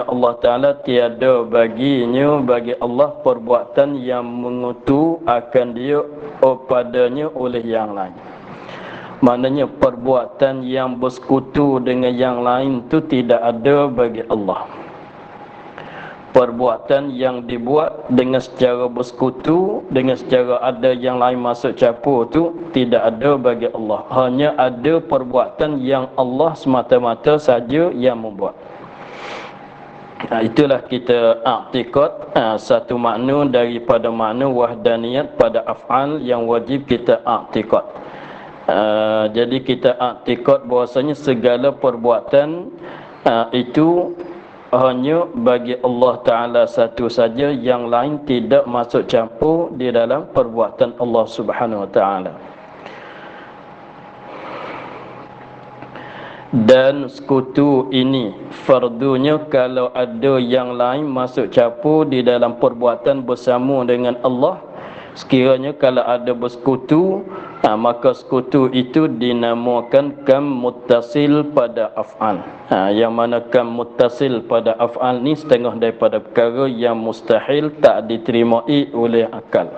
Allah Ta'ala tiada baginya bagi Allah perbuatan yang mengutu akan dia padanya oleh yang lain. Maknanya perbuatan yang bersekutu dengan yang lain tu tidak ada bagi Allah. Perbuatan yang dibuat dengan secara bersekutu, dengan secara ada yang lain masuk campur tu tidak ada bagi Allah. Hanya ada perbuatan yang Allah semata-mata saja yang membuat. Itulah kita i'tiqad satu makna daripada makna wahdaniyat pada af'al yang wajib kita i'tiqad. Jadi kita i'tiqad bahwasanya segala perbuatan itu hanya bagi Allah Ta'ala satu saja, yang lain tidak masuk campur di dalam perbuatan Allah Subhanahu Wa Ta'ala. Dan sekutu ini fardunya kalau ada yang lain masuk campur di dalam perbuatan bersama dengan Allah. Sekiranya kalau ada bersekutu, maka sekutu itu dinamakan kam muttasil pada af'al. Yang mana kam muttasil pada af'al ni setengah daripada perkara yang mustahil, tak diterimai oleh akal.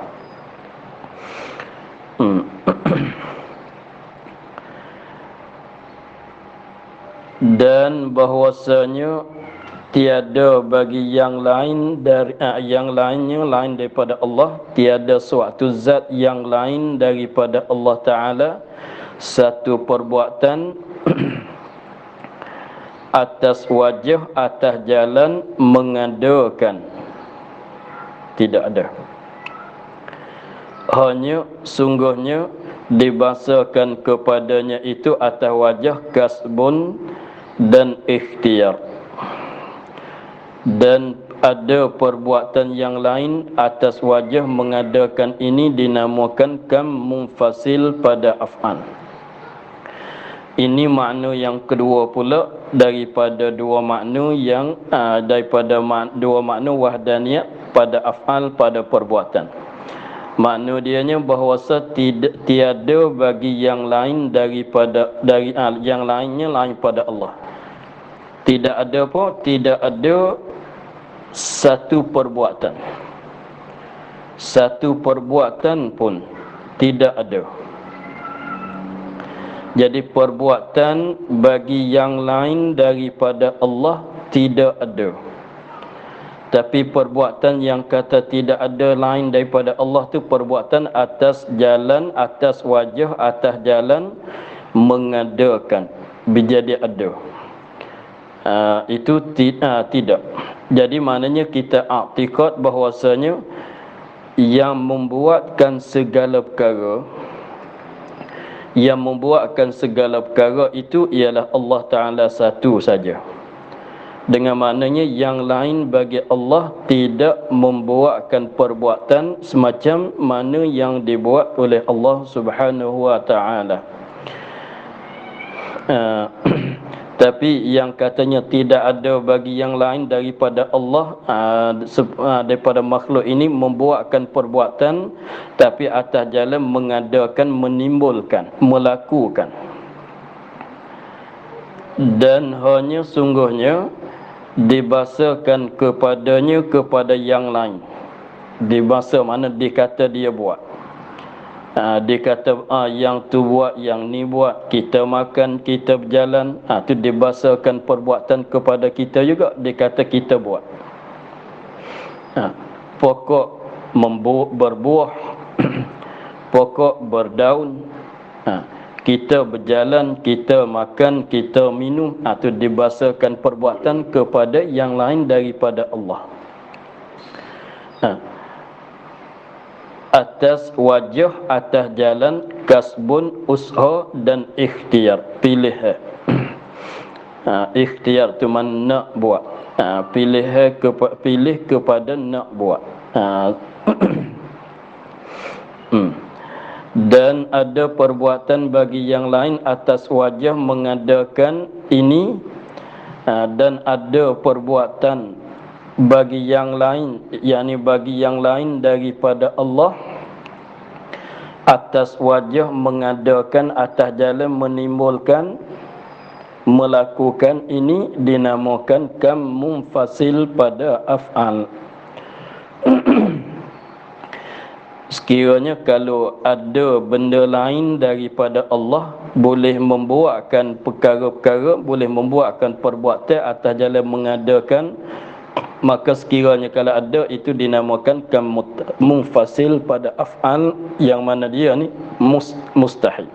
Dan bahwasanya tiada bagi yang lain dari yang lainnya lain daripada Allah, tiada suatu zat yang lain daripada Allah Ta'ala satu perbuatan atas wajah, atas jalan mengadakan, tidak ada. Hanya sungguhnya dibahasakan kepadanya itu atas wajah kasbun dan ikhtiar. Dan ada perbuatan yang lain atas wajah mengadakan ini dinamakan kam munfasil pada af'al. Ini makna yang kedua pula daripada dua makna yang daripada dua makna wahdaniyat pada af'al, pada perbuatan. Makna dianya bahawasa tiada bagi yang lain daripada yang lainnya lain pada Allah. Tidak ada apa? Tidak ada satu perbuatan. Satu perbuatan pun tidak ada. Jadi perbuatan bagi yang lain daripada Allah tidak ada. Tapi perbuatan yang kata tidak ada lain daripada Allah tu perbuatan atas jalan, atas wajah, atas jalan mengadakan, menjadi ada. Itu tidak. Jadi maknanya kita i'tiqad bahwasanya yang membuatkan segala perkara, yang membuatkan segala perkara itu ialah Allah Ta'ala satu saja. Dengan maknanya yang lain bagi Allah tidak membuatkan perbuatan semacam mana yang dibuat oleh Allah Subhanahu Wa Ta'ala. Tapi yang katanya tidak ada bagi yang lain daripada Allah, daripada makhluk ini membuatkan perbuatan, tapi atas jalan mengadakan, menimbulkan, melakukan. Dan hanya sungguhnya dibahasakan kepadanya kepada yang lain. Dibahasa mana dikata dia buat. Dia kata yang tu buat, yang ni buat, kita makan, kita berjalan, tu dibahasakan perbuatan kepada kita juga, dia kata kita buat. Pokok berbuah, pokok berdaun, kita berjalan, kita makan, kita minum, tu dibahasakan perbuatan kepada yang lain daripada Allah. Atas wajah, atas jalan, kasbun, usaha dan ikhtiar, pilih. Ikhtiar tu mana nak buat, pilih kepada nak buat. Dan ada perbuatan bagi yang lain atas wajah mengadakan ini, dan ada perbuatan bagi yang lain, yakni bagi yang lain daripada Allah atas wajah mengadakan, atas jalan menimbulkan, melakukan ini dinamakan kam munfasil pada af'al. Sekiranya kalau ada benda lain daripada Allah boleh membuatkan perkara-perkara, boleh membuatkan perbuatan atas jalan mengadakan, maka sekiranya kalau ada itu dinamakan kam munfasil pada af'al, yang mana dia ni mustahil.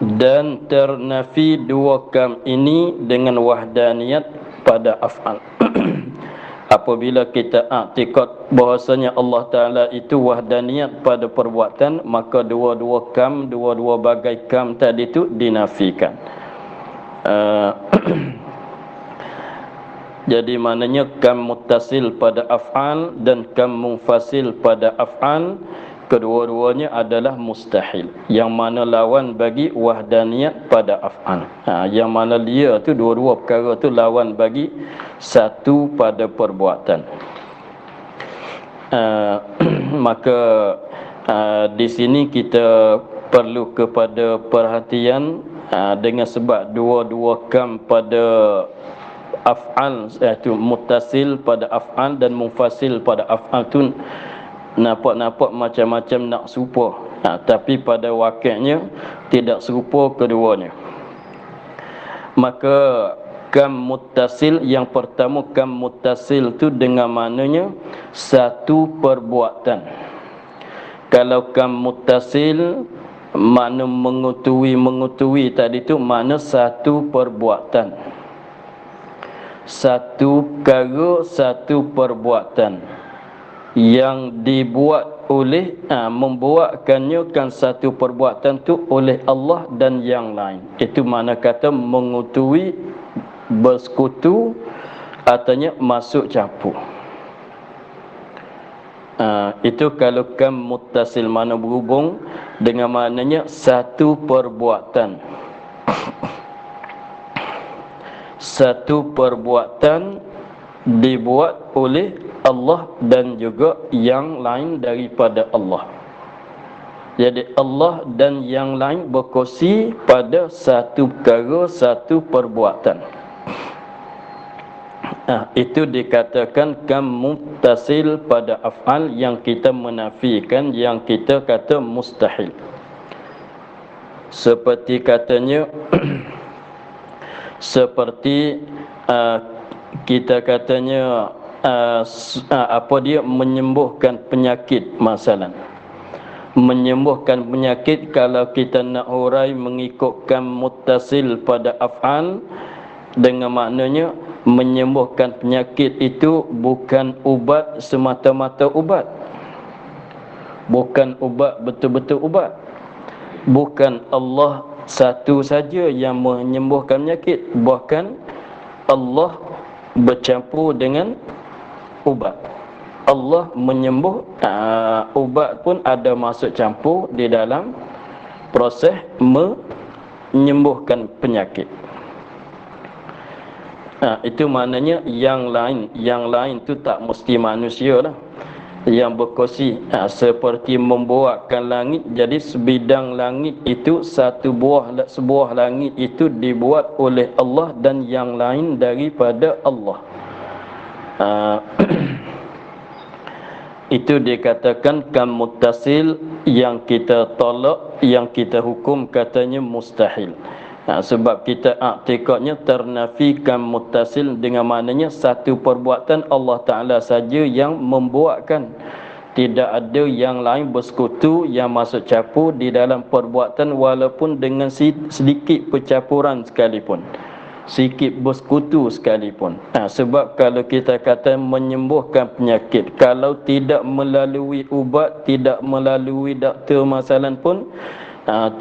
Dan ternafi dua kam ini dengan wahdaniyat pada af'al. Apabila kita i'tiqad bahwasanya Allah Ta'ala itu wahdaniyat pada perbuatan, maka dua-dua kam, dua-dua bagai kam tadi itu dinafikan. Jadi maknanya kam muttasil pada af'al dan kam munfasil pada af'al, kedua-duanya adalah mustahil, yang mana lawan bagi wahdaniyat pada af'al. Yang mana dia tu dua-dua perkara tu lawan bagi satu pada perbuatan. Maka di sini kita perlu kepada perhatian, dengan sebab dua-dua kam pada af'al, iaitu muttasil pada af'al dan munfasil pada af'al tu nampak macam-macam nak serupa, tapi pada wakilnya tidak serupa keduanya. Maka kam muttasil, yang pertama kam muttasil tu dengan maknanya satu perbuatan. Kalau kam muttasil makna mengutui tadi tu makna satu perbuatan, satu perkara, satu perbuatan yang dibuat oleh membuatkannya kan satu perbuatan tu oleh Allah dan yang lain. Itu mana kata mengutui, bersekutu, artinya masuk campur. Itu kalau kam muttasil, mana berhubung dengan maknanya satu perbuatan. Satu perbuatan dibuat oleh Allah dan juga yang lain daripada Allah. Jadi Allah dan yang lain berkongsi pada satu perkara, satu perbuatan. Itu dikatakan kam muttasil pada af'al, yang kita menafikan, yang kita kata mustahil. Seperti katanya seperti kita katanya dia menyembuhkan penyakit, masalah menyembuhkan penyakit. Kalau kita nak hurai mengikutkan muttasil pada af'al, dengan maknanya menyembuhkan penyakit itu bukan ubat semata-mata ubat, bukan ubat betul-betul ubat, bukan Allah satu saja yang menyembuhkan penyakit, bahkan Allah bercampur dengan ubat. Allah menyembuh, ubat pun ada masuk campur di dalam proses menyembuhkan penyakit. Itu maknanya yang lain tu tak mesti manusia lah yang berkongsi. Seperti membuatkan langit, jadi sebidang langit itu sebuah langit itu dibuat oleh Allah dan yang lain daripada Allah. Itu dikatakan kam muttasil, yang kita tolak, yang kita hukum katanya mustahil. Sebab kita i'tiqadnya ternafi kam muttasil, dengan maknanya satu perbuatan Allah Ta'ala saja yang membuatkan, tidak ada yang lain bersekutu yang masuk campur di dalam perbuatan, walaupun dengan sedikit percampuran sekalipun, sedikit bersekutu sekalipun. Sebab kalau kita kata menyembuhkan penyakit, kalau tidak melalui ubat, tidak melalui doktor masalah pun,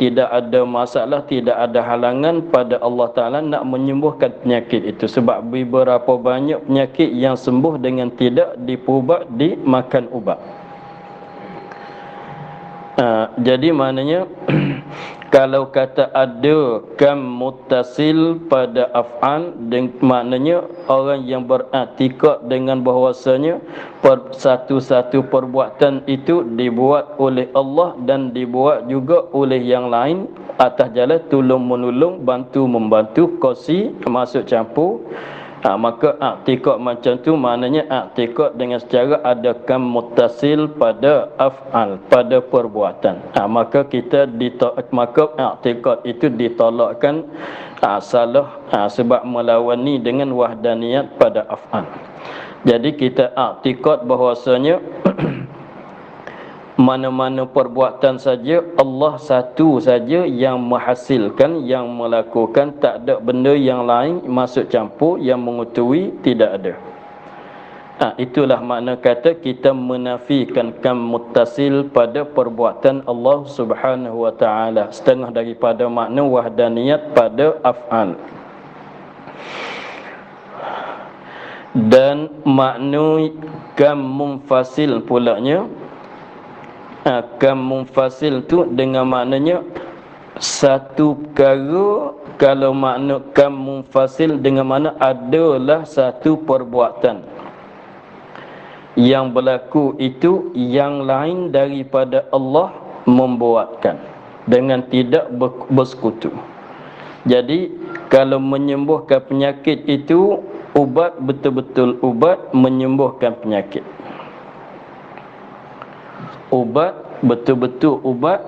tidak ada masalah, tidak ada halangan pada Allah Ta'ala nak menyembuhkan penyakit itu. Sebab beberapa banyak penyakit yang sembuh dengan tidak dipubat, dimakan ubat. Jadi maknanya kalau kata ada kam muttasil pada af'al, maknanya orang yang beriktikad dengan bahawasanya satu-satu perbuatan itu dibuat oleh Allah dan dibuat juga oleh yang lain, atas jalan tolong menolong, bantu membantu, kongsi, masuk campur. Maka i'tiqad macam tu maknanya i'tiqad dengan secara ada kam muttasil pada af'al, pada perbuatan. Maka kita maka i'tiqad itu ditolakkan salah sebab melawan ni dengan wahdaniyat pada af'al. Jadi kita i'tiqad bahwasanya mana-mana perbuatan saja Allah satu saja yang menghasilkan, yang melakukan, tak ada benda yang lain masuk campur yang mengutui, tidak ada. Itulah makna kata kita menafikan kam muttasil pada perbuatan Allah Subhanahu wa taala, setengah daripada makna wahdaniyat pada af'al. Dan makna kam munfasil pulanya, kam munfasil tu dengan maknanya satu perkara. Kalau makna kam munfasil dengan makna adalah satu perbuatan yang berlaku itu yang lain daripada Allah membuatkan dengan tidak bersekutu. Jadi kalau menyembuhkan penyakit itu ubat, betul-betul ubat menyembuhkan penyakit. Ubat, betul-betul ubat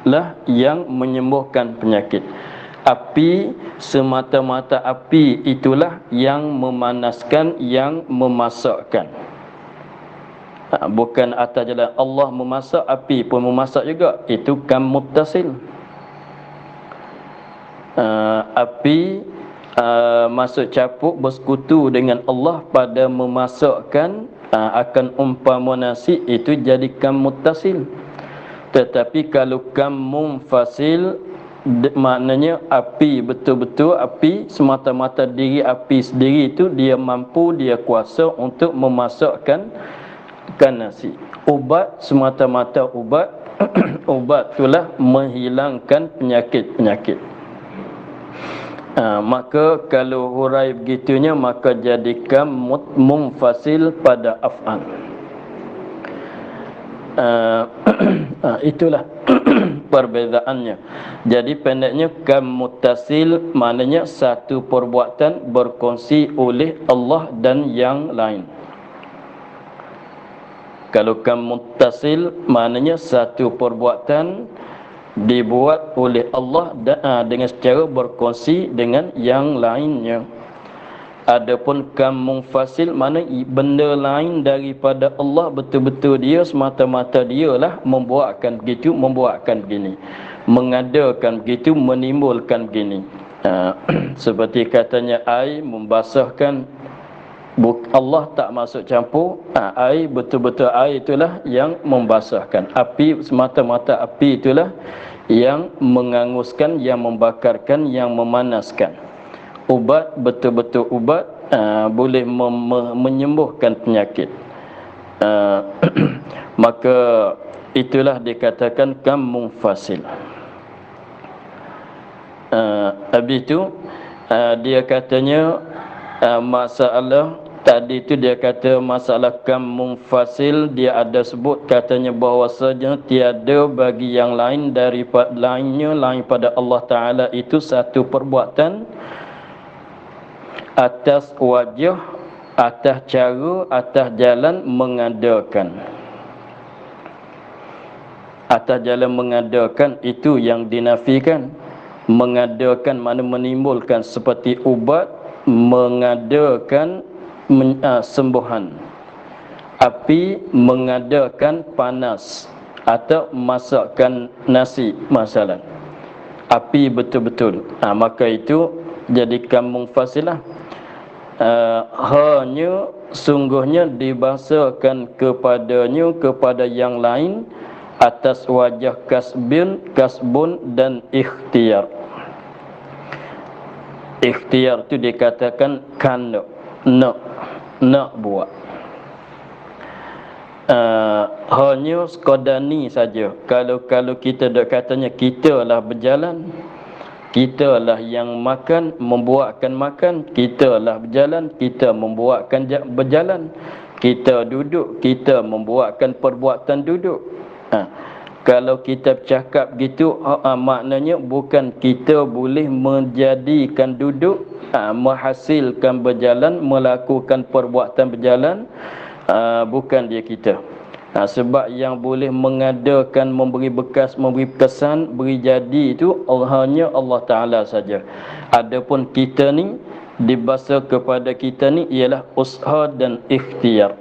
lah yang menyembuhkan penyakit. Api, semata-mata api itulah yang memanaskan, yang memasakkan. Bukan atas jalan Allah memasak, api pun memasak juga. Itu kam muttasil. Api masuk campur bersekutu dengan Allah pada memasakkan, akan umpama nasi, itu jadi kam muttasil. Tetapi kalau kam munfasil, maknanya api betul-betul api, semata-mata diri api sendiri itu dia mampu, dia kuasa untuk memasakkan nasi. Ubat, semata-mata ubat ubat itulah menghilangkan penyakit-penyakit. Maka kalau hurai begitunya, maka jadikan munfasil pada af'al. Itulah perbezaannya. Jadi pendeknya kam muttasil maknanya satu perbuatan berkongsi oleh Allah dan yang lain. Kalau kam muttasil maknanya satu perbuatan dibuat oleh Allah dengan secara berkongsi dengan yang lainnya. Adapun kam munfasil mana benda lain daripada Allah, betul-betul dia, semata-mata dialah membuatkan begitu, membuatkan begini, mengadakan begitu, menimbulkan begini. Seperti katanya air membasahkan, Allah tak masuk campur. Air, betul-betul air itulah yang membasahkan. Api, semata-mata api itulah yang menganguskan, yang membakarkan, yang memanaskan. Ubat, betul-betul ubat boleh menyembuhkan penyakit. Maka itulah dikatakan kam munfasil. Habis itu dia katanya masalah tadi itu, dia kata masalah kam munfasil, dia ada sebut katanya bahawasanya tiada bagi yang lain daripada lainnya, lain pada Allah Ta'ala itu satu perbuatan atas wajah, atas cara, atas jalan mengadakan. Atas jalan mengadakan itu yang dinafikan. Mengadakan mana menimbulkan, seperti ubat, mengadakan sembuhan. Api mengadakan panas atau masakkan nasi masalah. Api betul-betul. Maka itu jadikan munfasilah. Hanya sungguhnya dibahasakan kepadanya, kepada yang lain atas wajah kasbun dan ikhtiar. Ikhtiar itu dikatakan kan nak buat. Hanya sekadar ni saja. Kalau kita dak katanya kita lah berjalan, kita lah yang makan, membuatkan makan, kita lah berjalan, kita membuatkan berjalan, kita duduk, kita membuatkan perbuatan duduk. Kalau kita bercakap gitu, maknanya bukan kita boleh menjadikan duduk, menghasilkan berjalan, melakukan perbuatan berjalan, bukan dia kita. Sebab yang boleh mengadakan, memberi bekas, memberi kesan, beri jadi itu hanya Allah Ta'ala saja. Adapun kita ni, dibasa kepada kita ni ialah usaha dan ikhtiar.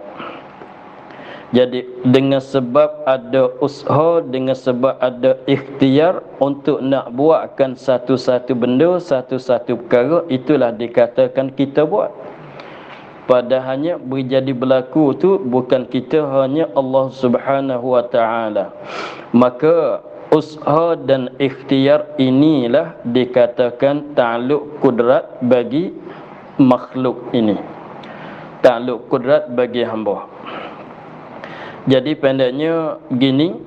Jadi dengan sebab ada usaha, dengan sebab ada ikhtiar untuk nak buatkan satu-satu benda, satu-satu perkara, itulah dikatakan kita buat. Padahalnya berjadi berlaku tu bukan kita, hanya Allah Subhanahu wa taala. Maka usaha dan ikhtiar inilah dikatakan ta'alluq kudrat bagi makhluk ini. Ta'alluq kudrat bagi hamba. Jadi pendeknya gini,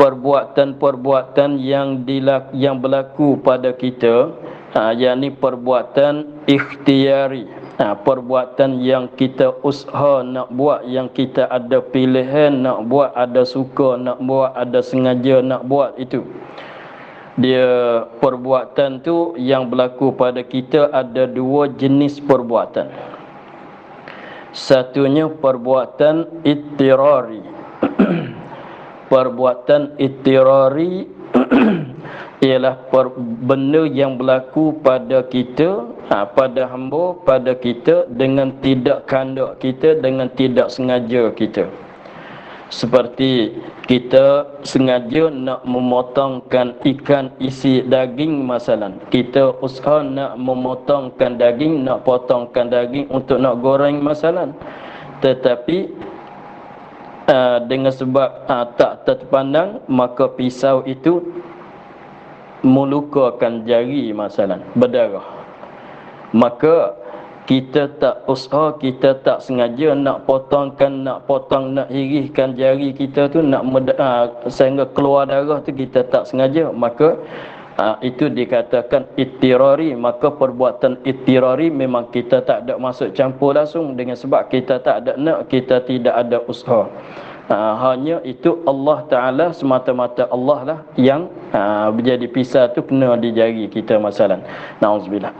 perbuatan-perbuatan yang berlaku pada kita, yakni perbuatan ikhtiari, perbuatan yang kita usaha nak buat, yang kita ada pilihan nak buat, ada suka nak buat, ada sengaja nak buat, itu dia perbuatan tu yang berlaku pada kita. Ada dua jenis perbuatan. Satunya perbuatan ittirari. Perbuatan ittirari ialah benda yang berlaku pada kita, pada hamba, pada kita dengan tidak kehendak kita, dengan tidak sengaja kita. Seperti kita sengaja nak memotongkan ikan isi daging masalan. Kita usaha nak memotongkan daging, nak potongkan daging untuk nak goreng masalan. Tetapi dengan sebab tak terpandang, maka pisau itu melukakan jari masalan, berdarah. Maka kita tak usaha, kita tak sengaja nak potongkan, nak potong, nak iriskan jari kita tu, nak sehingga keluar darah tu, kita tak sengaja, maka itu dikatakan ittirari. Maka perbuatan ittirari memang kita tak ada masuk campur langsung, dengan sebab kita tak ada nak, kita tidak ada usaha. Hanya itu Allah Ta'ala, semata-mata Allah lah yang menjadi pisau tu kena di jari kita masalan. Na'udzubillah.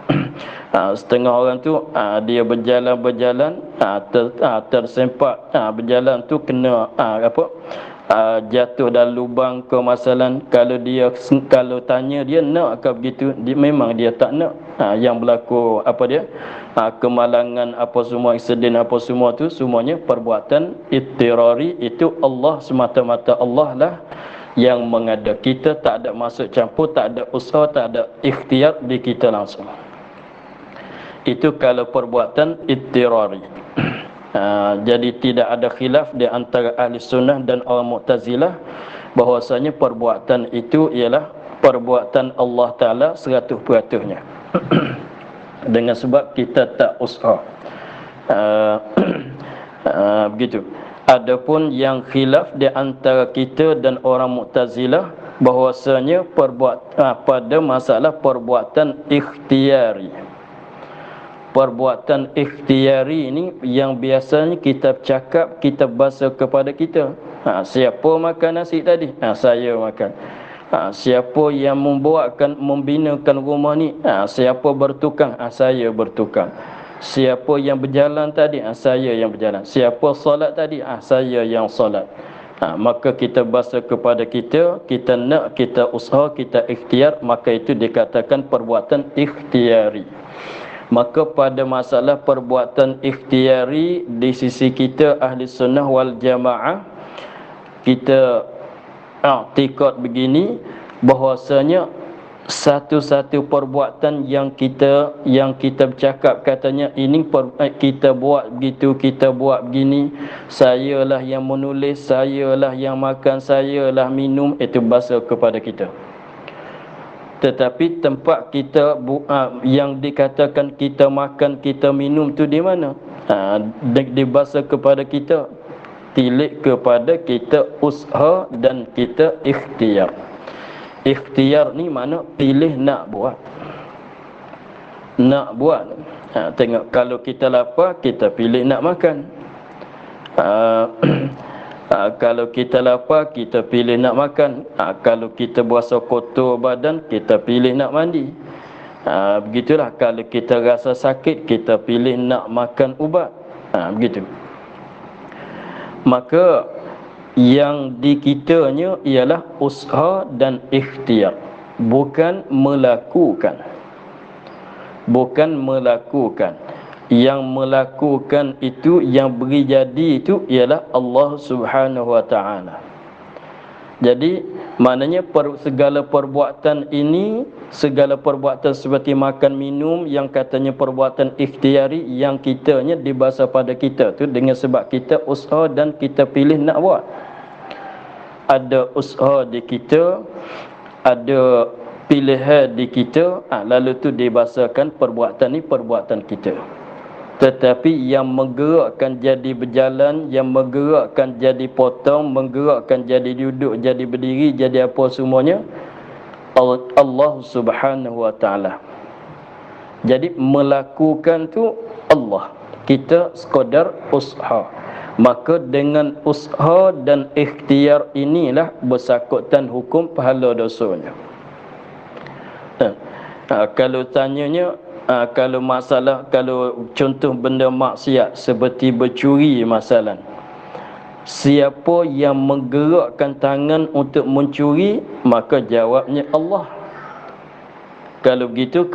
Setengah orang tu dia berjalan-berjalan, tersempak berjalan tu kena jatuh dalam lubang ke masalan. Kalau tanya dia nak ke begitu, memang dia tak nak. Yang berlaku kemalangan apa semua, insiden apa semua tu, semuanya perbuatan ittirari. Itu Allah, semata-mata Allah lah yang mengada. Kita tak ada masuk campur, tak ada usaha, tak ada ikhtiar di kita langsung. Itu kalau perbuatan ittirari. Jadi tidak ada khilaf di antara ahli sunnah dan orang Mu'tazilah bahwasanya perbuatan itu ialah perbuatan Allah Ta'ala 100%-nya. Dengan sebab kita tak usaha. Begitu. Adapun yang khilaf di antara kita dan orang Mu'tazilah bahwasanya pada masalah perbuatan ikhtiari. Perbuatan ikhtiari ini yang biasanya kita cakap, kita bahasa kepada kita. Siapa makan nasi tadi? Saya makan. Siapa yang membinakan rumah ni? Siapa bertukang? Saya bertukang. Siapa yang berjalan tadi? Saya yang berjalan. Siapa solat tadi? Saya yang solat. Maka kita bahasa kepada kita, kita nak, kita usaha, kita ikhtiar, maka itu dikatakan perbuatan ikhtiari. Maka pada masalah perbuatan ikhtiari di sisi kita ahli sunnah wal jamaah, kita i'tikad begini bahwasanya satu-satu perbuatan yang kita bercakap katanya ini kita buat begitu, kita buat begini, sayalah yang menulis, sayalah yang makan, sayalah minum, itu bahasa kepada kita. Tetapi tempat kita yang dikatakan kita makan, kita minum tu di mana? Dibahasa kepada kita, tilik kepada kita usaha dan kita ikhtiar. Ikhtiar ni mana? Pilih nak buat. Nak buat. Tengok, kalau kita lapar, kita pilih nak makan. Kalau kita lapar, kita pilih nak makan. Kalau kita berasa kotor badan, kita pilih nak mandi. Begitulah, kalau kita rasa sakit, kita pilih nak makan ubat. Begitu. Maka yang di kitanya ialah usaha dan ikhtiar, bukan melakukan. Bukan melakukan. Yang melakukan itu, yang beri jadi itu ialah Allah Subhanahu wa ta'ala. Jadi maknanya segala perbuatan ini, segala perbuatan seperti makan minum yang katanya perbuatan ikhtiari, yang kitanya dibahasa pada kita tu dengan sebab kita usaha dan kita pilih nak buat. Ada usaha di kita, ada pilihan di kita, lalu tu dibahasakan perbuatan ni perbuatan kita. Tetapi yang menggerakkan jadi berjalan, yang menggerakkan jadi potong, menggerakkan jadi duduk, jadi berdiri, jadi apa semuanya, Allah Subhanahu wa ta'ala. Jadi melakukan tu Allah, kita sekadar usaha. Maka dengan usaha dan ikhtiar inilah bersakutan hukum pahala dosanya. Kalau tanyanya, kalau masalah, kalau contoh benda maksiat seperti bercuri masalah, siapa yang menggerakkan tangan untuk mencuri, maka jawabnya Allah. Kalau begitu,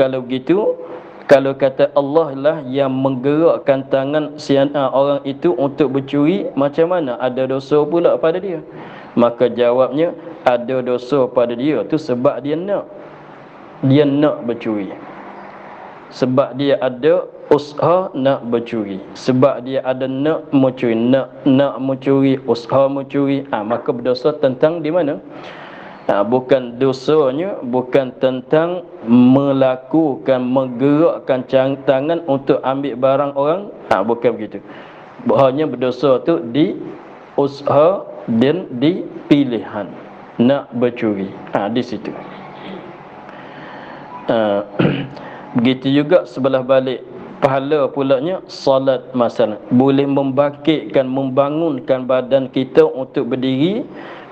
kalau kata Allah lah yang menggerakkan tangan orang itu untuk bercuri, macam mana ada dosa pula pada dia? Maka jawabnya ada dosa pada dia tu sebab dia nak bercuri. Sebab dia ada usaha nak bercuri, sebab dia ada nak mencuri, nak mencuri, usaha mencuri, maka berdosa tentang di mana? Bukan dosanya, bukan tentang melakukan, menggerakkan tangan untuk ambil barang orang, bukan begitu. Hanya berdosa tu di usaha dan di pilihan nak bercuri, di situ. Begitu juga sebelah balik, pahala pulanya salat masalah boleh membangkitkan, membangunkan badan kita untuk berdiri,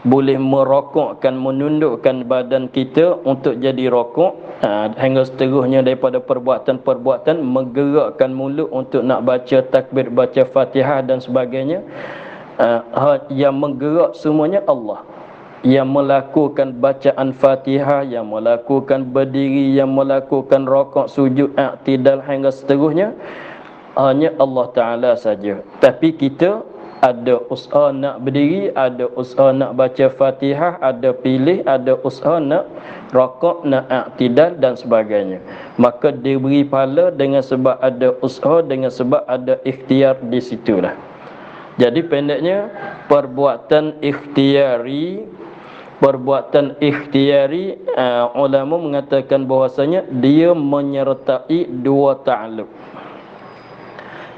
boleh merokokkan, menundukkan badan kita untuk jadi rokok, hingga seterusnya daripada perbuatan-perbuatan menggerakkan mulut untuk nak baca takbir, baca Fatihah dan sebagainya. Yang menggerak semuanya Allah. Yang melakukan bacaan Fatihah, yang melakukan berdiri, yang melakukan rokok, sujud, i'tidal hingga seterusnya, hanya Allah Ta'ala saja. Tapi kita ada usaha nak berdiri, ada usaha nak baca Fatihah, ada pilih, ada usaha nak rokok, nak i'tidal dan sebagainya. Maka diberi pahala dengan sebab ada usaha, dengan sebab ada ikhtiar di situlah. Jadi pendeknya, perbuatan ikhtiari, ulama mengatakan bahwasanya dia menyertai dua ta'alluq.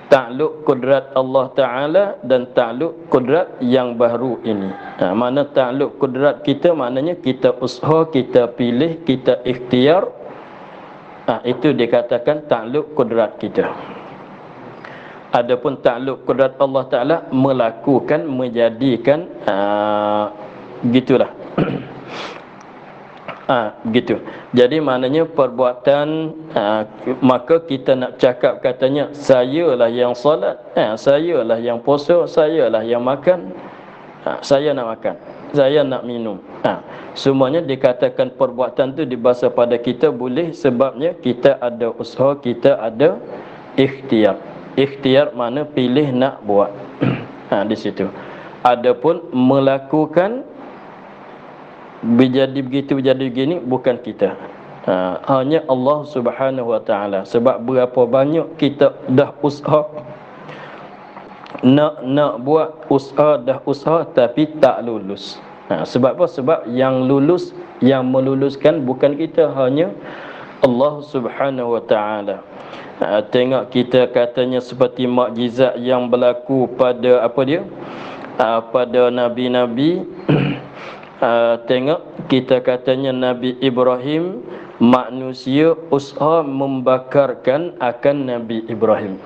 Ta'alluq kudrat Allah Ta'ala dan ta'alluq kudrat yang baru ini. Mana ta'alluq kudrat kita, maknanya kita usaha, kita pilih, kita ikhtiar, itu dikatakan ta'alluq kudrat kita. Adapun ta'alluq kudrat Allah Ta'ala melakukan, menjadikan, gitulah. Gitu. Jadi maknanya perbuatan, maka kita nak cakap katanya sayalah yang solat, sayalah yang puasa, sayalah yang makan, saya nak makan, saya nak minum, semuanya dikatakan perbuatan tu dibahasa pada kita boleh, sebabnya kita ada usaha, kita ada ikhtiar. Ikhtiar mana pilih nak buat. Di situ. Adapun melakukan, berjadi begitu, berjadi begini, bukan kita. Hanya Allah Subhanahu wa ta'ala. Sebab berapa banyak kita dah usaha nak buat usaha, dah usaha tapi tak lulus. Sebab apa? Sebab yang lulus, yang meluluskan bukan kita, hanya Allah Subhanahu wa ta'ala. Tengok kita katanya seperti mukjizat yang berlaku pada apa dia? Pada nabi-nabi. Tengok kita katanya Nabi Ibrahim, manusia usaha membakarkan akan Nabi Ibrahim.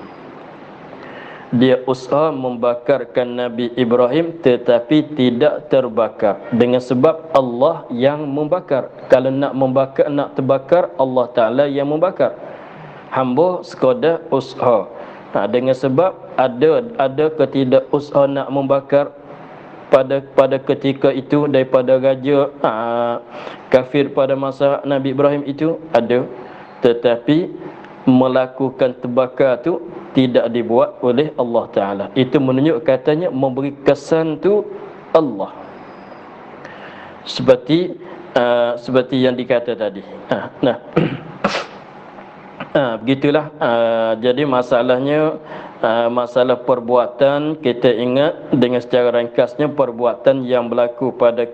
dia usaha membakarkan Nabi Ibrahim tetapi tidak terbakar dengan sebab Allah yang membakar. Kalau nak membakar, nak terbakar, Allah Ta'ala yang membakar. Hamba sekadar usaha. Dengan sebab ada ketidakusaha nak membakar pada ketika itu daripada raja kafir pada masa Nabi Ibrahim itu ada, tetapi melakukan terbakar tu tidak dibuat oleh Allah Ta'ala. Itu menunjuk katanya memberi kesan tu Allah, seperti yang dikata tadi. Begitulah. Jadi masalahnya, masalah perbuatan, kita ingat dengan secara ringkasnya, perbuatan yang berlaku pada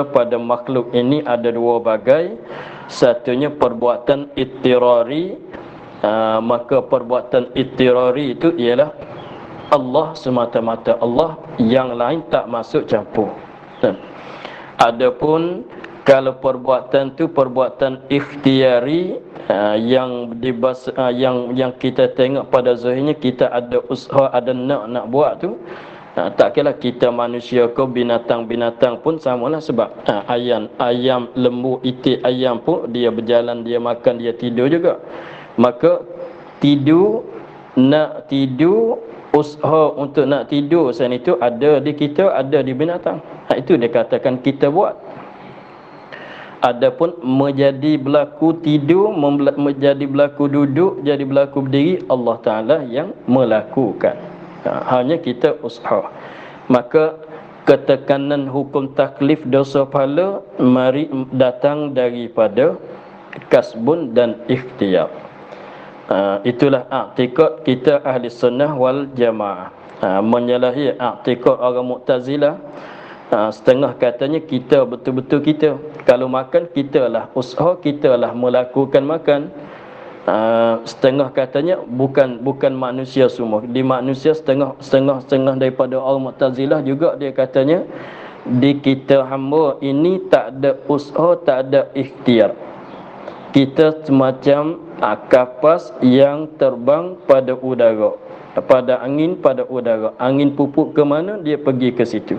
pada makhluk ini ada dua bagai. Satunya perbuatan ittirari. Maka perbuatan ittirari itu ialah Allah semata-mata Allah, yang lain tak masuk campur. Adapun kalau perbuatan tu perbuatan ikhtiari, yang kita tengok pada zahirnya kita ada usaha, ada nak buat tu, tak kira kita manusia ke binatang-binatang pun samalah. Sebab ayam, lembu, itik ayam pun dia berjalan, dia makan, dia tidur juga. Maka nak tidur, usaha untuk nak tidur sen itu ada di kita, ada di binatang. Itu dia katakan kita buat. Adapun menjadi berlaku tidur, menjadi berlaku duduk, jadi berlaku berdiri, Allah Ta'ala yang melakukan. Hanya kita usaha. Maka ketekanan hukum taklif dosa pahala mari datang daripada kasbun dan ikhtiar. Itulah i'tiqad kita ahli sunnah wal jamaah. Menyalahi i'tiqad orang Mu'tazilah. Setengah katanya kita betul-betul kita, kalau makan kita lah usaha, kita lah melakukan makan. Setengah katanya bukan manusia semua. Di manusia setengah daripada orang Mu'tazilah juga dia katanya di kita hamba ini tak ada usaha, tak ada ikhtiar. Kita semacam kapas yang terbang pada udara, pada angin, pada udara. Angin pupuk ke mana, dia pergi ke situ.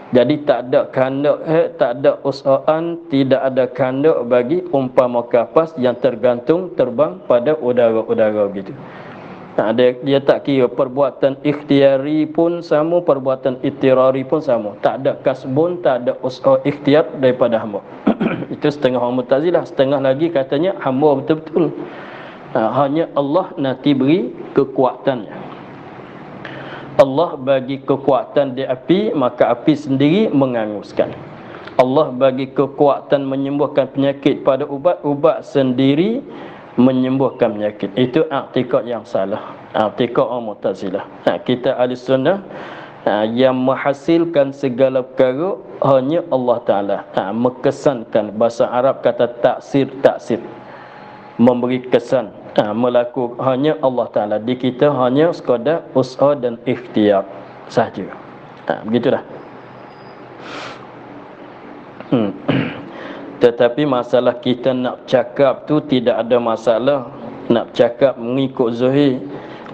Jadi tak ada kandak, tak ada usahaan, tidak ada kandak bagi umpama kapas yang tergantung terbang pada udara-udara begitu. Dia tak kira perbuatan ikhtiari pun sama, perbuatan ittirari pun sama. Tak ada kasbun, tak ada usaha ikhtiar daripada hamba. Itu setengah orang Mu'tazilah. Setengah lagi katanya hamba betul-betul. Hanya Allah nanti beri kekuatannya. Allah bagi kekuatan di api, maka api sendiri menganguskan. Allah bagi kekuatan menyembuhkan penyakit pada ubat, ubat sendiri menyembuhkan penyakit. Itu i'tiqad yang salah, i'tiqad orang Mu'tazilah. Kita ahli sunnah, yang menghasilkan segala perkara hanya Allah Ta'ala. Mengesankan, bahasa Arab kata taksir, memberi kesan, melakukan hanya Allah Ta'ala. Di kita hanya sekadar usaha dan ikhtiar sahaja. Begitulah. Tetapi masalah kita nak cakap tu tidak ada masalah. Nak cakap mengikut zahir,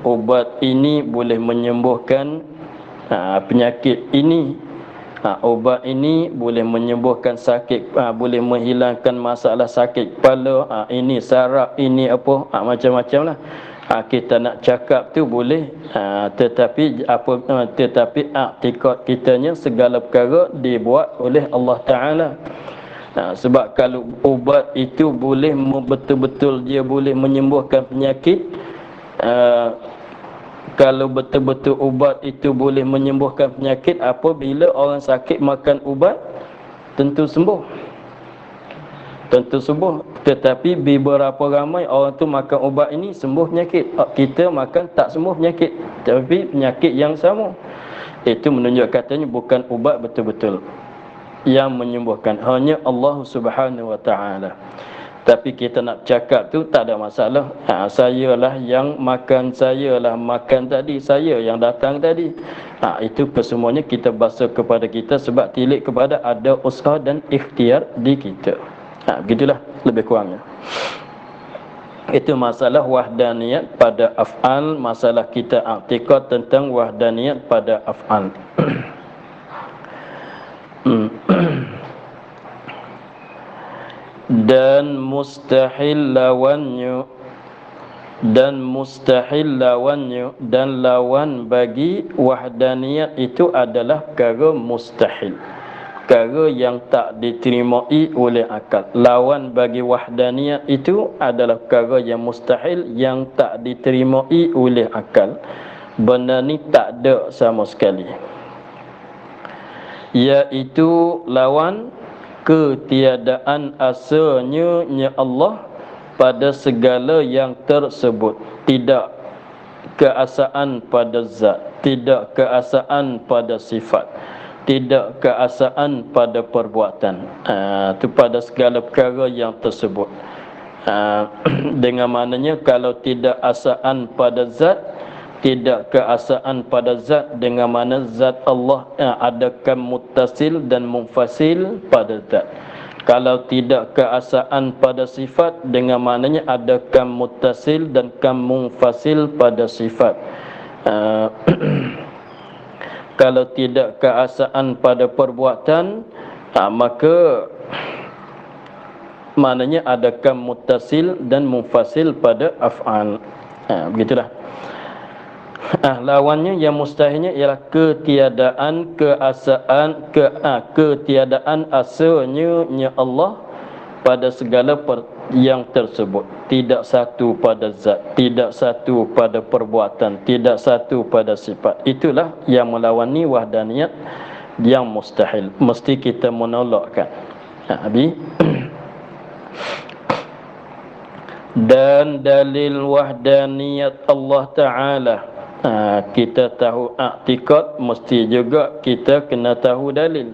ubat ini boleh menyembuhkan penyakit ini, ubat ini boleh menyembuhkan sakit, boleh menghilangkan masalah sakit kepala, ini sarap, ini apa, macam-macam lah. Kita nak cakap tu boleh, tetapi i'tiqad kitanya segala perkara dibuat oleh Allah Ta'ala. Sebab kalau ubat itu boleh betul-betul dia boleh menyembuhkan penyakit, kalau betul-betul ubat itu boleh menyembuhkan penyakit, apabila orang sakit makan ubat tentu sembuh. Tentu sembuh. Tetapi beberapa ramai orang tu makan ubat ini sembuh penyakit, kita makan tak sembuh penyakit, tapi penyakit yang sama. Itu menunjuk katanya bukan ubat betul-betul yang menyembuhkan, hanya Allah Subhanahu Wa Ta'ala. Tapi kita nak cakap tu tak ada masalah. Sayalah yang makan, sayalah makan tadi, saya yang datang tadi. Itu kesemuanya kita basuh kepada kita, sebab tilik kepada ada usaha dan ikhtiar di kita. Begitulah lebih kurangnya. Itu masalah wahdaniyat pada af'al, masalah kita i'tiqad tentang wahdaniyat pada af'al. Dan mustahil lawannya, dan mustahil lawannya, dan lawan bagi wahdaniyat itu adalah perkara mustahil, perkara yang tak diterimai oleh akal. Lawan bagi wahdaniyat itu adalah perkara yang mustahil, yang tak diterimai oleh akal. Benda ni tak ada sama sekali, iaitu lawan ketiadaan asalnya Allah pada segala yang tersebut. Tidak keasaan pada zat, tidak keasaan pada sifat, tidak keasaan pada perbuatan. Itu pada segala perkara yang tersebut. Dengan maknanya kalau tidak asaan pada zat, tidak keasaan pada zat, dengan mana zat Allah adakan muttasil dan munfasil pada zat. Kalau tidak keasaan pada sifat, dengan maknanya adakan muttasil dan kam munfasil pada sifat. Kalau tidak keasaan pada perbuatan, maka maknanya adakan muttasil dan munfasil pada af'al. Begitulah. Lawannya yang mustahilnya ialah ketiadaan keasaan ketiadaan asalnya Allah pada segala yang tersebut. Tidak satu pada zat, tidak satu pada perbuatan, tidak satu pada sifat. Itulah yang melawani wahdaniyat yang mustahil. Mesti kita menolakkan. Dan dalil wahdaniyat Allah Ta'ala, kita tahu i'tiqad, mesti juga kita kena tahu dalil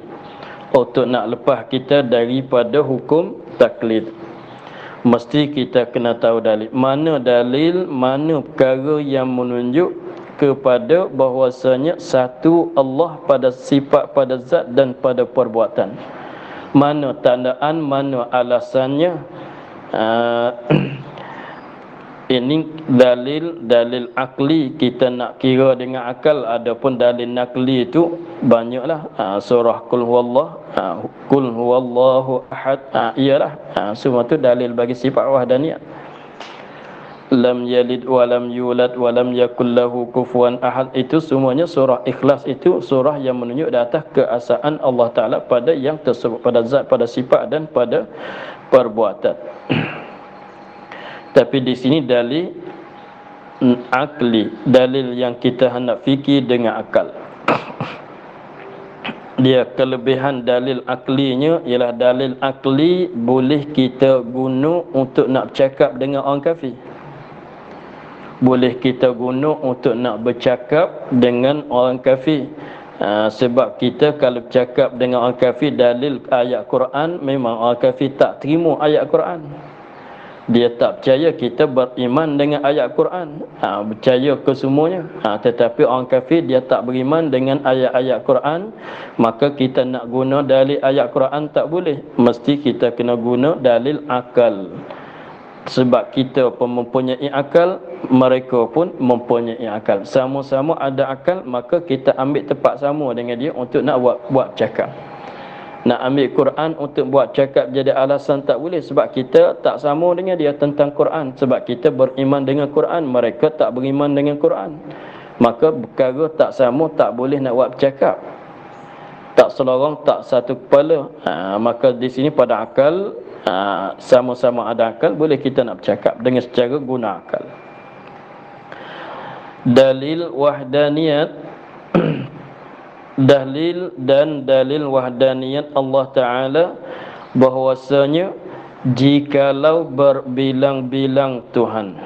untuk nak lepas kita daripada hukum taklid. Mesti kita kena tahu dalil. Mana dalil, mana perkara yang menunjuk kepada bahwasanya satu Allah pada sifat, pada zat dan pada perbuatan. Mana tandaan, mana alasannya. Ini dalil akli, kita nak kira dengan akal. Adapun dalil nakli itu banyaklah. Surah Qul huwallahu ahad, ialah semua tu dalil bagi sifat wahdaniyat. Lam yalid wa lam yulad wa lam yakul lahu kufuwan ahad, itu semuanya surah Ikhlas. Itu surah yang menunjuk di atas keasaan Allah Ta'ala pada yang tersebut, pada zat, pada sifat dan pada perbuatan. Tapi di sini dalil akli, dalil yang kita hendak fikir dengan akal. Dia kelebihan dalil aklinya ialah dalil akli boleh kita guna untuk nak bercakap dengan orang kafir. Boleh kita guna untuk nak bercakap dengan orang kafir. Sebab kita kalau bercakap dengan orang kafir dalil ayat Quran, memang orang kafir tak terima ayat Quran. Dia tak percaya kita beriman dengan ayat Quran. Percaya ke semuanya. Tetapi orang kafir dia tak beriman dengan ayat-ayat Quran. Maka kita nak guna dalil ayat Quran tak boleh. Mesti kita kena guna dalil akal. Sebab kita pun mempunyai akal, mereka pun mempunyai akal. Sama-sama ada akal, maka kita ambil tempat sama dengan dia untuk nak buat cakap. Nak ambil Quran untuk buat cakap jadi alasan tak boleh. Sebab kita tak sama dengan dia tentang Quran. Sebab kita beriman dengan Quran, mereka tak beriman dengan Quran. Maka perkara tak sama, tak boleh nak buat bercakap. Tak selorong, tak satu kepala. Maka di sini pada akal, sama-sama ada akal, boleh kita nak bercakap dengan secara guna akal. Dalil wahdaniyat, dalil dan dalil wahdaniyat Allah Ta'ala bahwasanya jikalau berbilang-bilang Tuhan,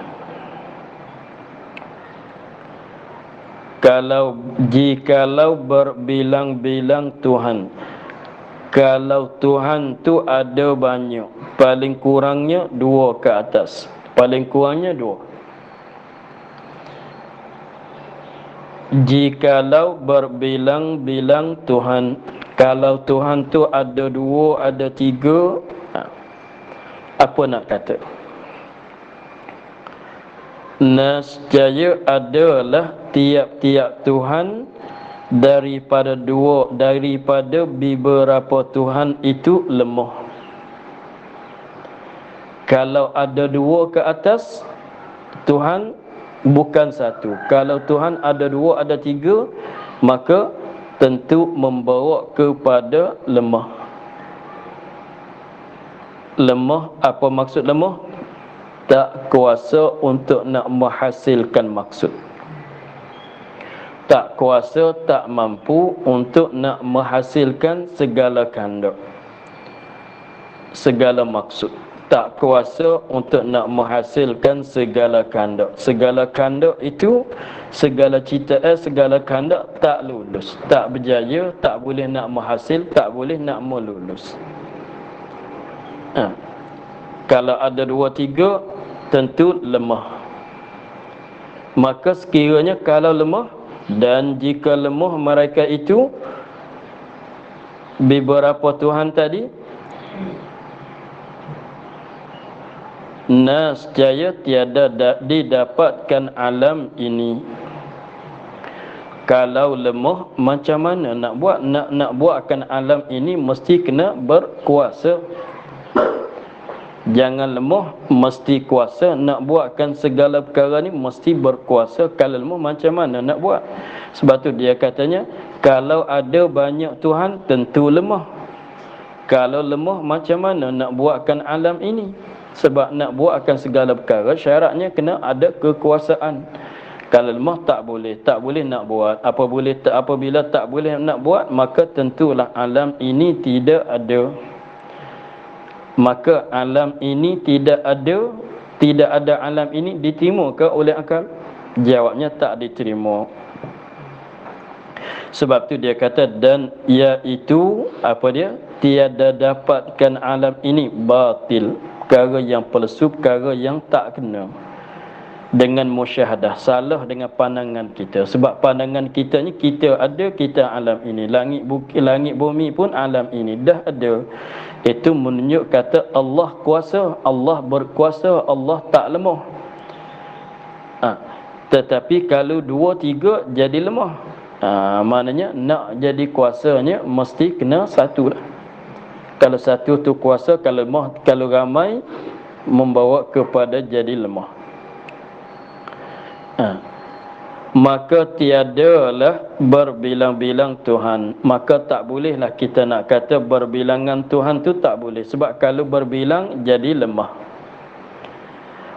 jikalau berbilang-bilang Tuhan, kalau Tuhan tu ada banyak, paling kurangnya 2 ke atas, paling kurangnya 2. Jikalau berbilang-bilang Tuhan, kalau Tuhan tu ada 2, ada 3, apa nak kata? Nescaya adalah tiap-tiap Tuhan daripada beberapa Tuhan itu lemah. Kalau ada dua ke atas, Tuhan bukan satu. Kalau Tuhan ada dua, ada tiga, maka tentu membawa kepada lemah. Lemah, apa maksud lemah? Tak kuasa untuk nak menghasilkan maksud. Tak kuasa, tak mampu untuk nak menghasilkan segala kehendak, segala maksud. Tak kuasa untuk nak menghasilkan segala kehendak. Segala kehendak itu, segala cita, segala kehendak tak lulus, tak berjaya, tak boleh nak menghasil, tak boleh nak melulus. Kalau ada dua tiga, tentu lemah. Maka sekiranya kalau lemah, dan jika lemah mereka itu beberapa Tuhan tadi, nescaya tiada didapatkan alam ini. Kalau lemah, macam mana nak buat? Nak buatkan alam ini mesti kena berkuasa. Jangan lemah, mesti kuasa. Nak buatkan segala perkara ni mesti berkuasa. Kalau lemah, macam mana nak buat? Sebab tu dia katanya, kalau ada banyak Tuhan, tentu lemah. Kalau lemah, macam mana nak buatkan alam ini? Sebab nak buatkan segala perkara, syaratnya kena ada kekuasaan. Kalau lemah, tak boleh nak buat. Apabila tak boleh nak buat, maka tentulah alam ini tidak ada. Maka alam ini tidak ada alam ini diterima ke oleh akal? Jawabnya tak diterima. Sebab tu dia kata, dan iaitu apa dia? Tiada dapatkan alam ini batil, perkara yang palsu, perkara yang tak kena dengan musyahadah, salah dengan pandangan kita. Sebab pandangan kita ni, kita alam ini, langit bumi pun alam ini dah ada. Itu menunjuk kata Allah kuasa, Allah berkuasa, Allah tak lemah. Tetapi kalau dua tiga jadi lemah. Maknanya nak jadi kuasanya mesti kena satu lah. Kalau satu tu kuasa, kalau lemah, kalau ramai membawa kepada jadi lemah. Maka tiadalah berbilang-bilang Tuhan. Maka tak bolehlah kita nak kata berbilangan Tuhan tu tak boleh. Sebab kalau berbilang jadi lemah.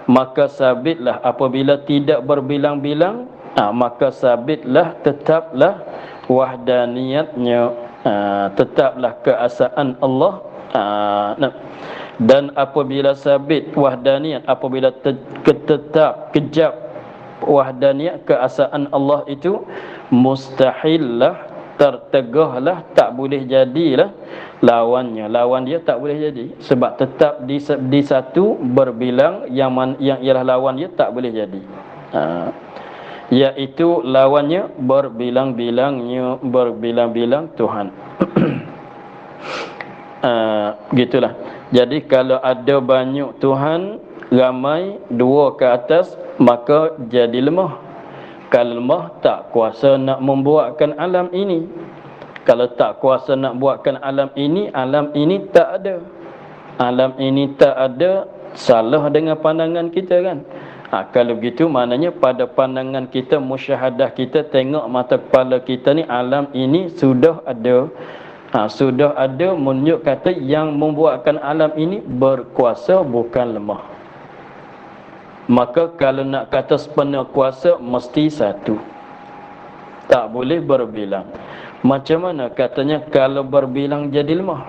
Maka sabitlah apabila tidak berbilang-bilang, maka sabitlah, tetaplah wahdaniyatnya, tetaplah keesaan Allah. Dan apabila sabit wahdaniyat, apabila tetap kejap wahdaniyat, keesaan Allah itu, mustahillah, tertegahlah, tak boleh jadilah lawannya. Lawan dia tak boleh jadi. Sebab tetap di satu berbilang, yang ialah lawan dia tak boleh jadi. Iaitu lawannya berbilang-bilang Tuhan. Gitulah. Jadi kalau ada banyak Tuhan, ramai, dua ke atas, maka jadi lemah. Kalau lemah, tak kuasa nak membuatkan alam ini. Kalau tak kuasa nak buatkan alam ini tak ada. Alam ini tak ada, salah dengan pandangan kita kan. Kalau begitu maknanya pada pandangan kita, musyahadah kita, tengok mata kepala kita ni, alam ini sudah ada. Sudah ada, menunjuk kata yang membuatkan alam ini berkuasa, bukan lemah. Maka kalau nak kata sepenuh kuasa, mesti satu, tak boleh berbilang. Macam mana katanya kalau berbilang jadi lemah?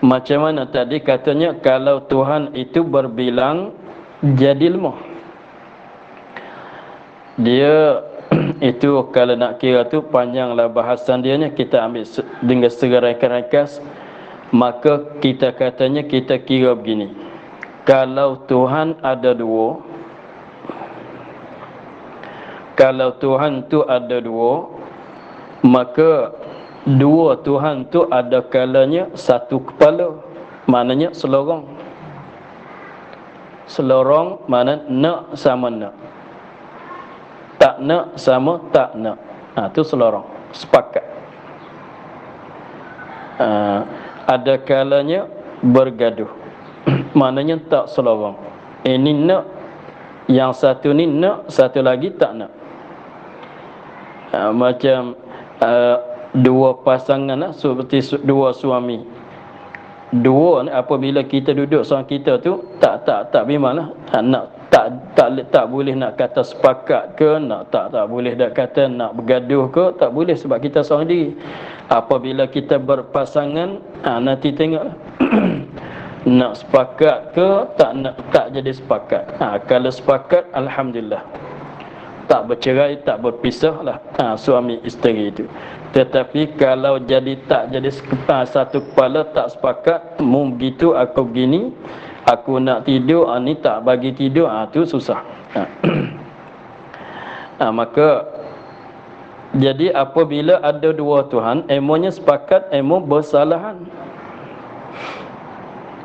Macam mana tadi katanya kalau Tuhan itu berbilang jadi lemah? Dia itu kalau nak kira tu panjanglah bahasan dia ni, kita ambil dengan secara ringkas. Maka kita katanya, kita kira begini, kalau Tuhan ada dua, kalau Tuhan tu ada dua, maka dua Tuhan tu ada kalanya satu kepala, maknanya selorong. Selorong mana nak sama nak, tak nak sama tak nak. Tu selorong, sepakat. Ada kalanya bergaduh. Maknanya tak selorong. Ini nak, yang satu ni nak, satu lagi tak nak. Macam dua pasangan lah, seperti dua suami. Dua ni apabila kita duduk seorang kita tu tak memanglah nak tak boleh nak kata sepakat ke, nak tak boleh nak kata nak bergaduh ke, tak boleh sebab kita seorang diri. Apabila kita berpasangan, nanti tengok nak sepakat ke tak jadi sepakat. Kalau sepakat, alhamdulillah, tak bercerai, tak berpisah lah suami isteri itu. Tetapi kalau tak jadi satu kepala, tak sepakat, begitu aku begini, aku nak tidur, ni tak bagi tidur, tu susah. Maka jadi apabila ada dua Tuhan, emonya sepakat, emo bersalahan.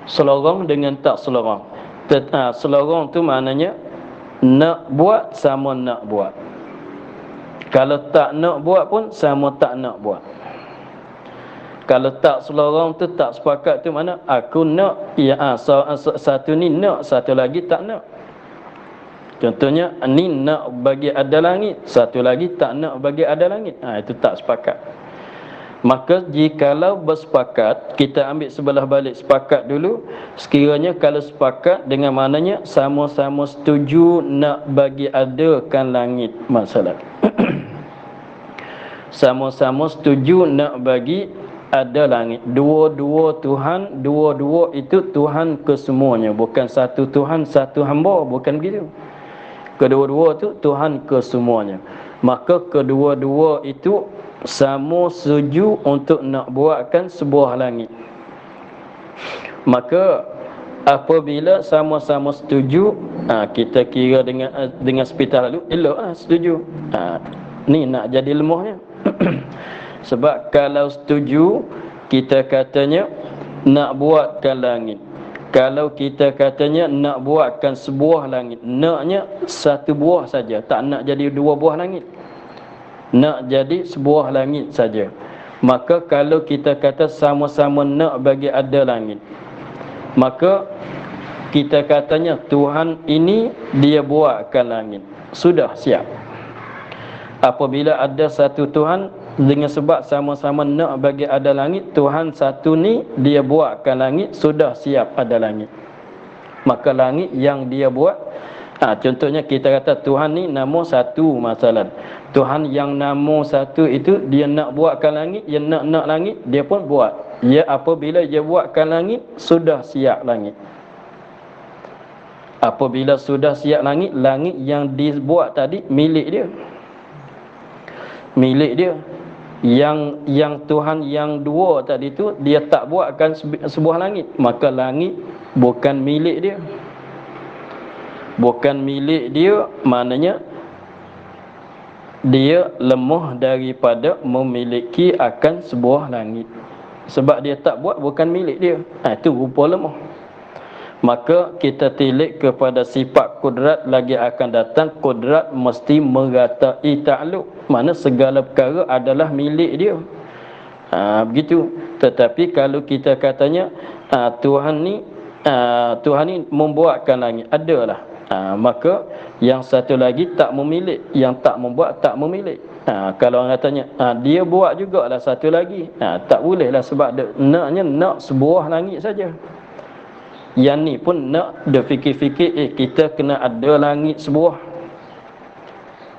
Selorong dengan tak selorong. Selorong tu maknanya nak buat sama nak buat. Kalau tak nak buat pun sama tak nak buat. Kalau tak selorong tu, tak sepakat tu mana aku nak, satu ni nak, satu lagi tak nak. Contohnya ni nak bagi ada langit, satu lagi tak nak bagi ada langit. Itu tak sepakat. Maka jikalau bersepakat, kita ambil sebelah balik sepakat dulu. Sekiranya kalau sepakat dengan maknanya sama-sama setuju nak bagi adakan langit, masalah. Sama-sama setuju nak bagi ada langit. Dua-dua Tuhan, dua-dua itu Tuhan kesemuanya, bukan satu Tuhan satu hamba, bukan begitu. Kedua-dua itu Tuhan kesemuanya. Maka kedua-dua itu sama setuju untuk nak buatkan sebuah langit. Maka apabila sama-sama setuju, kita kira dengan sepital lalu, elok setuju. Ni nak jadi lemahnya. Sebab kalau setuju, kita katanya nak buatkan langit. Kalau kita katanya nak buatkan sebuah langit, naknya satu buah saja, tak nak jadi dua buah langit, nak jadi sebuah langit saja. Maka kalau kita kata sama-sama nak bagi ada langit, maka kita katanya Tuhan ini dia buatkan langit, sudah siap. Apabila ada satu Tuhan, dengan sebab sama-sama nak bagi ada langit, Tuhan satu ni dia buatkan langit, sudah siap ada langit. Maka langit yang dia buat, contohnya kita kata Tuhan ni nama satu, masalah Tuhan yang nama satu itu dia nak buatkan langit, dia nak langit, dia pun buat. Ya, apabila dia buatkan langit, sudah siap langit. Apabila sudah siap langit, langit yang dibuat tadi milik dia, milik dia. Yang Tuhan yang dua tadi tu dia tak buatkan sebuah langit, maka langit bukan milik dia. Bukan milik dia, maknanya dia lemah daripada memiliki akan sebuah langit. Sebab dia tak buat, bukan milik dia. Itu rupa lemah. Maka kita tilik kepada sifat kudrat lagi akan datang. Kudrat mesti meratai ta'aluk, mana segala perkara adalah milik dia. Begitu. Tetapi kalau kita katanya Tuhan ni membuatkan langit, adalah, maka yang satu lagi tak memilik, yang tak membuat tak memilik. Kalau orang katanya dia buat jugalah satu lagi, tak bolehlah, sebab naknya nak sebuah langit saja. Yang ni pun nak dia fikir-fikir, kita kena ada langit sebuah.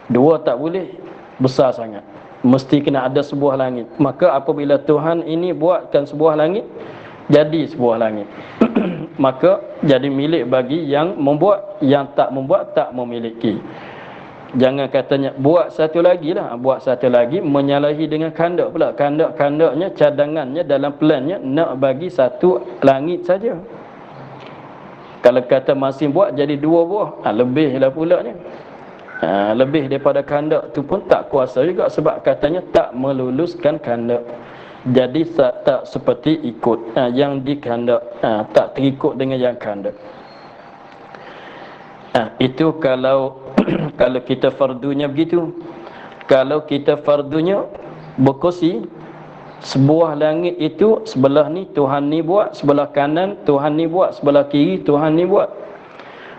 Dua tak boleh, besar sangat, mesti kena ada sebuah langit. Maka apabila Tuhan ini buatkan sebuah langit, jadi sebuah langit. Maka jadi milik bagi yang membuat, yang tak membuat tak memiliki. Jangan katanya buat satu lagi lah, buat satu lagi menyalahi dengan kandak pula. Kandak-kandaknya, cadangannya dalam plannya nak bagi satu langit saja. Kalau kata masih buat jadi dua buah, lebihlah pulanya. Lebih daripada kandak tu pun tak kuasa juga, sebab katanya tak meluluskan kandak. Jadi tak seperti ikut yang di kandak, tak terikut dengan yang kandak. Itu kalau kalau kita fardunya begitu. Kalau kita fardunya berkongsi, sebuah langit itu sebelah ni Tuhan ni buat, sebelah kanan Tuhan ni buat, sebelah kiri Tuhan ni buat,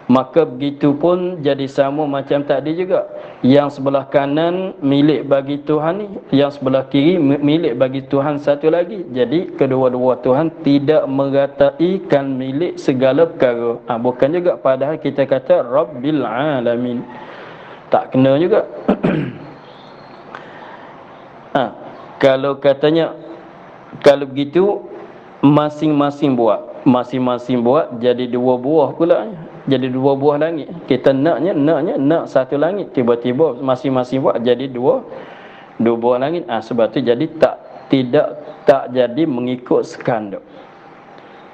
maka begitu pun jadi sama macam tadi juga. Yang sebelah kanan milik bagi Tuhan ni, yang sebelah kiri milik bagi Tuhan satu lagi. Jadi kedua-dua Tuhan tidak mengatakan milik segala perkara. Bukan juga, padahal kita kata Rabbil Alamin, tak kena juga. Kalau katanya, kalau begitu masing-masing buat jadi dua buah pula. Jadi dua buah langit. Kita naknya nak satu langit, tiba-tiba masing-masing buat jadi dua buah langit. Sebab tu jadi tak jadi mengikut sekandak.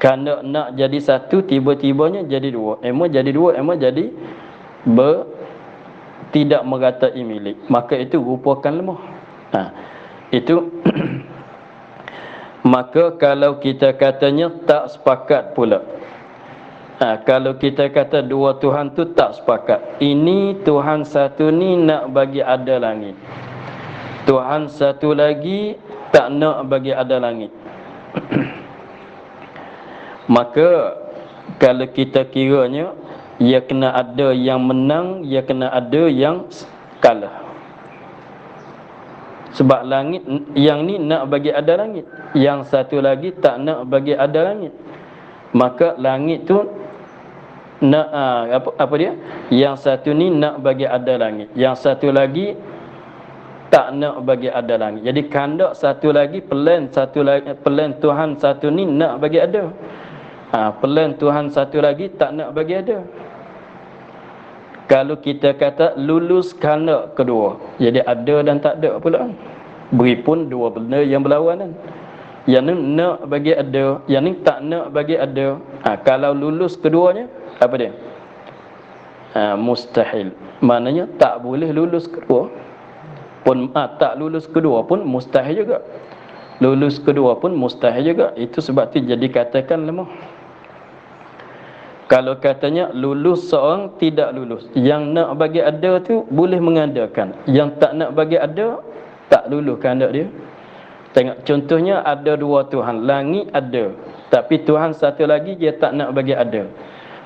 Kandak nak jadi satu, tiba-tibanya jadi dua. Emang jadi tidak meratai milik. Maka itu rupakan lemah. Itu maka kalau kita katanya tak sepakat pula. Kalau kita kata dua Tuhan tu tak sepakat. Ini Tuhan satu ni nak bagi ada langit, Tuhan satu lagi tak nak bagi ada langit. Maka kalau kita kiranya, ia kena ada yang menang, ia kena ada yang kalah. Sebab langit yang ni nak bagi ada langit, yang satu lagi tak nak bagi ada langit. Maka langit tu nak apa dia? Yang satu ni nak bagi ada langit, yang satu lagi tak nak bagi ada langit. Jadi kandak satu lagi, plan Tuhan satu ni nak bagi ada. Plan Tuhan satu lagi tak nak bagi ada. Kalau kita kata lulus kandak kedua, jadi ada dan tak ada pula. Beri pun dua benda yang berlawanan. Yang ni nak bagi ada, yang ni tak nak bagi ada. Kalau lulus keduanya, apa dia? Mustahil. Maknanya tak boleh lulus kedua. Pun tak lulus kedua pun mustahil juga. Lulus kedua pun mustahil juga. Itu sebab tu jadi katakan lemah. Kalau katanya lulus seorang tidak lulus, yang nak bagi ada tu boleh mengadakan, yang tak nak bagi ada tak lulus kehendak dia. Tengok contohnya, ada dua Tuhan, langit ada, tapi Tuhan satu lagi dia tak nak bagi ada.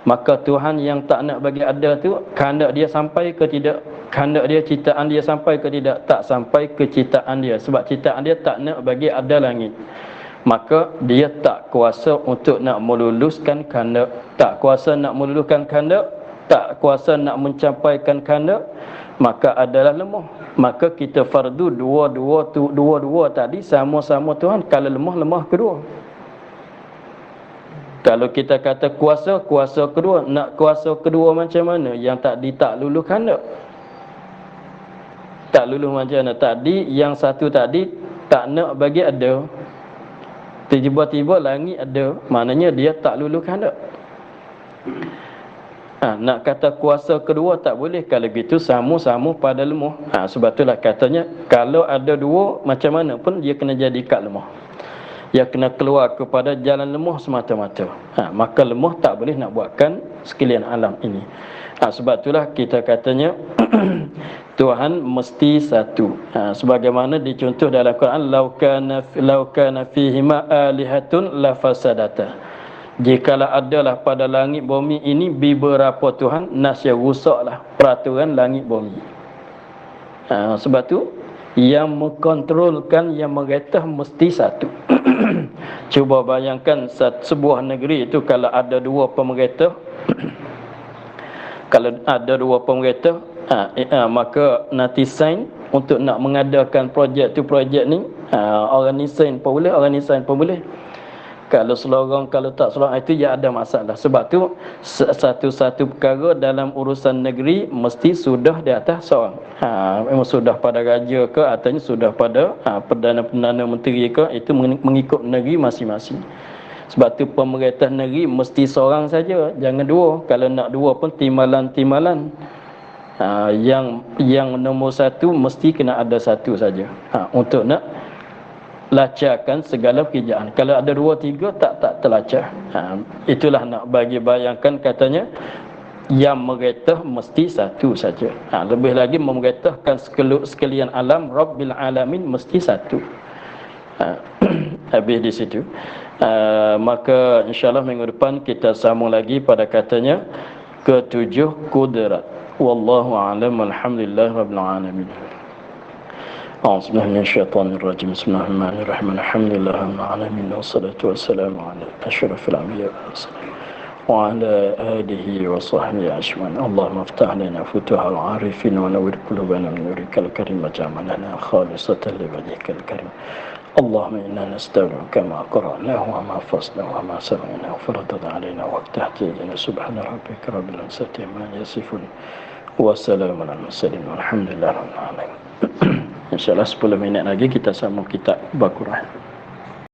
Maka Tuhan yang tak nak bagi ada tu, kehendak dia sampai ke tidak? Kehendak dia, ciptaan dia sampai ke tidak? Tak sampai ke ciptaan dia. Sebab ciptaan dia tak nak bagi ada langit. Maka dia tak kuasa untuk nak meluluskan kehendak, tak kuasa nak meluluskan kehendak, tak kuasa nak mencapaikan kehendak, maka adalah lemah. Maka kita fardu dua-dua tadi sama-sama Tuhan. Kalau lemah kedua. Kalau kita kata kuasa kedua, nak kuasa kedua macam mana? Yang tak lulus kehendak. Tak lulus macam mana? Tadi yang satu tadi tak nak bagi ada, tiba-tiba langit ada, maknanya dia tak lulus kehendak. Nak kata kuasa kedua tak boleh. Kalau gitu sama-sama pada lemah. Sebab itulah katanya, kalau ada dua, macam mana pun dia kena jadi kat lemah. Dia kena keluar kepada jalan lemah semata-mata. Maka lemah tak boleh nak buatkan sekalian alam ini. Sebab itulah kita katanya Tuhan mesti satu. Sebagaimana dicontoh dalam Quran, law kana fihima alihatun la fasadata. Jikalau adalah pada langit bumi ini beberapa Tuhan, nasya rusaklah peraturan langit bumi. Sebab tu yang mengkontrolkan, yang meretah mesti satu. Cuba bayangkan sebuah negeri itu kalau ada dua pemerintah. Kalau ada dua pemerintah, maka nanti sign untuk nak mengadakan projek tu projek ni, orang ni sign pun boleh, orang ni sign pun boleh. Kalau selorong, kalau tak selorong, itu ya ada masalah. Sebab tu satu-satu perkara dalam urusan negeri mesti sudah di atas seorang. Memang sudah pada raja ke, atau sudah pada Perdana Menteri ke, itu mengikut negeri masing-masing. Sebab tu pemerintah negeri mesti seorang saja, jangan dua. Kalau nak dua pun timalan. Yang nombor satu mesti kena ada satu saja, untuk nak lacakkan segala pekerjaan. Kalau ada dua tiga tak terlacak. Itulah nak bagi bayangkan katanya, yang meretah mesti satu saja. Lebih lagi meretahkan sekalian alam Rabbil Alamin mesti satu. Habis di situ. Maka insyaAllah minggu depan kita sambung lagi pada katanya ketujuh kudrat. Wallahu a'lam. Alhamdulillah rabbil alamin. أعوذ بالله من الشيطان الرجيم بسم الله الرحمن الرحيم الحمد لله رب العالمين والصلاة والسلام على أشرف الأنبياء والمرسلين وعلى آله وصحبه أجمعين اللهم افتح لنا فتوح العارفين ونور قلوبنا من نورك الكريم واجعلنا خالصة لوجهك الكريم اللهم إنا نستودعك ما قرأناه وما حفظناه وما سمعناه فردد علينا وافتح جيدنا سبحان ربك رب العزة عما يصفون وسلام على المرسلين والحمد لله رب العالمين. InsyaAllah 10 minit lagi kita sambung kitab Baqarah.